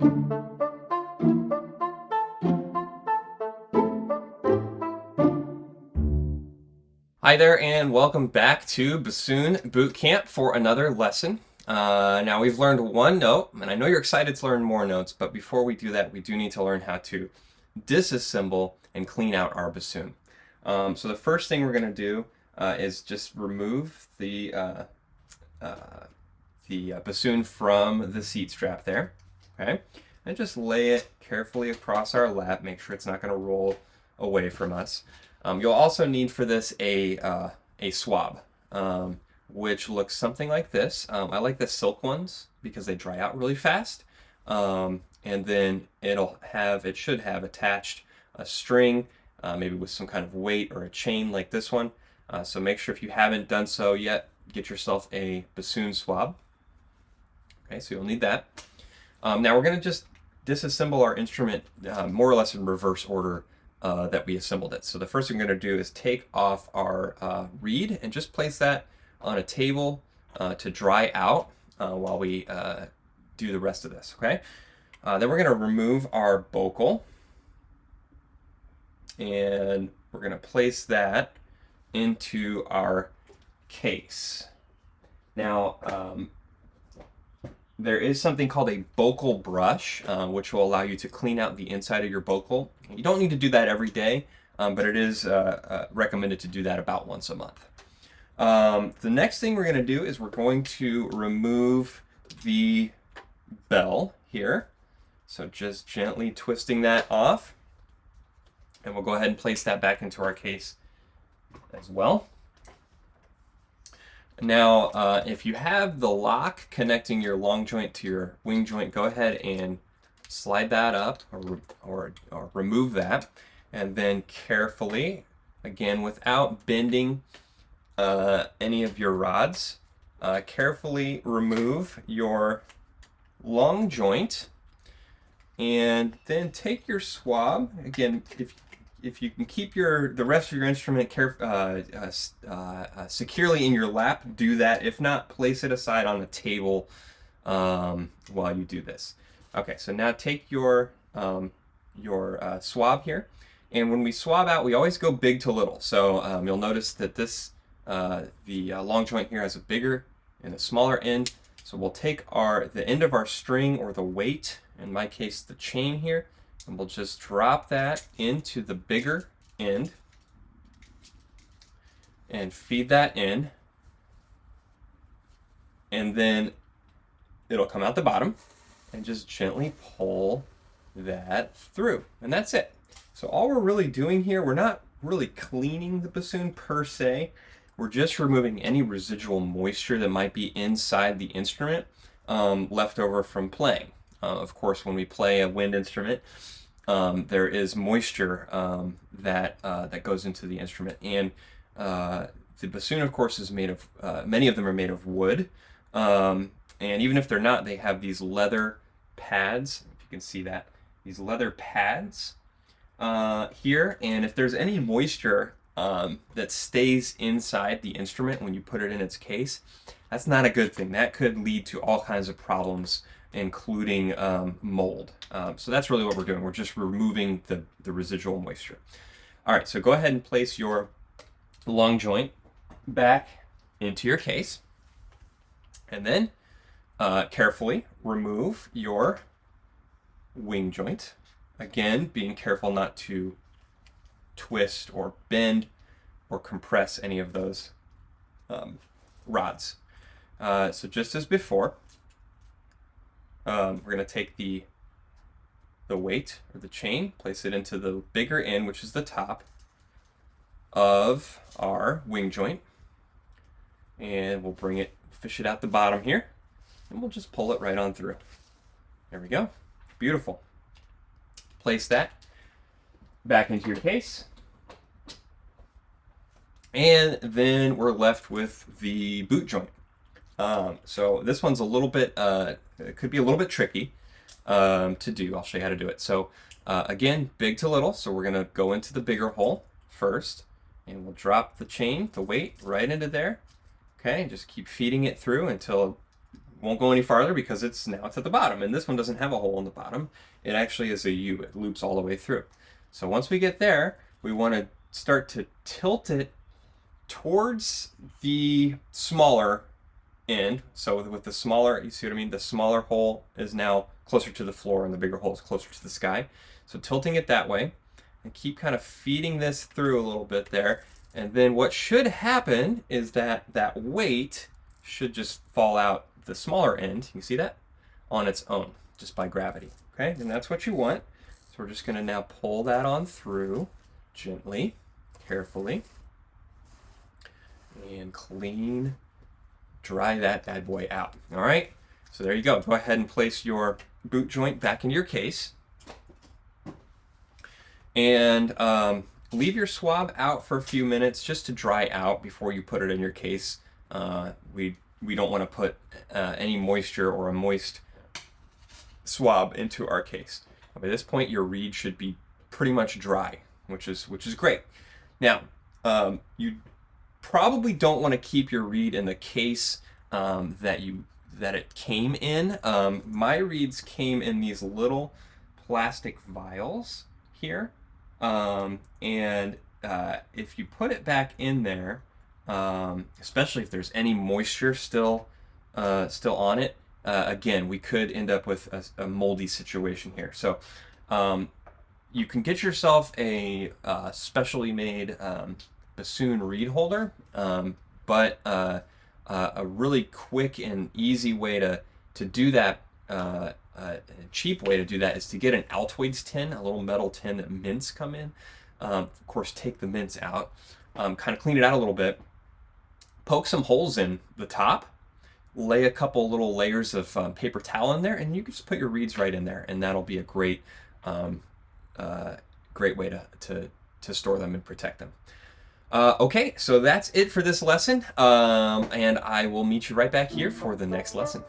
Hi there, and welcome back to Bassoon Boot Camp for another lesson. Now we've learned one note, and I know you're excited to learn more notes, but before we do that, we do need to learn how to disassemble and clean out our bassoon. So the first thing we're going to do is just remove the bassoon from the seat strap there, okay? And just lay it carefully across our lap, make sure it's not going to roll away from us. You'll also need for this a swab, which looks something like this. I like the silk ones because they dry out really fast. And then it should have attached a string, maybe with some kind of weight or a chain like this one. So make sure if you haven't done so yet, get yourself a bassoon swab. Okay, so you'll need that. Now we're going to just disassemble our instrument more or less in reverse order that we assembled it. So the first thing we're going to do is take off our reed and just place that on a table to dry out while we do the rest of this, okay? Then we're going to remove our bocal, and we're going to place that into our case. Now, there is something called a bocal brush, which will allow you to clean out the inside of your bocal. You don't need to do that every day, but it is recommended to do that about once a month. The next thing we're going to do is we're going to remove the bell here. So just gently twisting that off. And we'll go ahead and place that back into our case as well. Now, if you have the lock connecting your long joint to your wing joint, go ahead and slide that up or remove that. And then carefully, again, without bending any of your rods, carefully remove your long joint. And then take your swab. Again, if you can keep the rest of your instrument securely in your lap, do that. If not, place it aside on a table while you do this. Okay, so now take your swab here, and when we swab out, we always go big to little. So you'll notice that the long joint here has a bigger and a smaller end. So we'll take the end of our string, or the weight, in my case the chain here, and we'll just drop that into the bigger end and feed that in, and then it'll come out the bottom, and just gently pull that through, and that's it. So all we're really doing here, we're not really cleaning the bassoon per se. We're just removing any residual moisture that might be inside the instrument left over from playing. Of course, when we play a wind instrument, there is moisture that goes into the instrument, and the bassoon, of course, is made of many of them are made of wood, and even if they're not, they have these leather pads. If you can see that, these leather pads here, and if there's any moisture that stays inside the instrument when you put it in its case, that's not a good thing. That could lead to all kinds of problems, including mold. So that's really what we're doing. We're just removing the residual moisture. All right, so go ahead and place your long joint back into your case, and then carefully remove your wing joint. Again, being careful not to twist or bend or compress any of those rods. So just as before, we're going to take the weight or the chain, place it into the bigger end, which is the top of our wing joint, and we'll fish it out the bottom here, and we'll just pull it right on through. There we go. Beautiful. Place that back into your case, and then we're left with the boot joint. So this one's a little bit, it could be a little bit tricky to do. I'll show you how to do it. So again, big to little. So we're gonna go into the bigger hole first, and we'll drop the chain, the weight, right into there. Okay, just keep feeding it through until won't go any farther because it's at the bottom, and this one doesn't have a hole in the bottom. It actually is a U. It loops all the way through. So once we get there, we want to start to tilt it towards the smaller end. So with the smaller, you see what I mean? The smaller hole is now closer to the floor and the bigger hole is closer to the sky. So tilting it that way and keep kind of feeding this through a little bit there. And then what should happen is that that weight should just fall out the smaller end. You see that? On its own, just by gravity. Okay, and that's what you want. So we're just gonna now pull that on through gently, carefully, and clean, dry that bad boy out. All right, so there you go. Go ahead and place your boot joint back into your case. And leave your swab out for a few minutes just to dry out before you put it in your case. We don't want to put any moisture or a moist swab into our case. By this point, your reed should be pretty much dry, which is great. Now, you probably don't want to keep your reed in the case that it came in. My reeds came in these little plastic vials here, and if you put it back in there, especially if there's any moisture still on it, again, we could end up with a moldy situation here. So you can get yourself a specially made bassoon reed holder, but a really quick and easy way to do that, a cheap way to do that, is to get an Altoids tin, a little metal tin that mints come in. Of course, take the mints out, kind of clean it out a little bit, poke some holes in the top, lay a couple little layers of paper towel in there, and you can just put your reeds right in there, and that'll be a great great way to store them and protect them. Okay, so that's it for this lesson, and I will meet you right back here for the next lesson.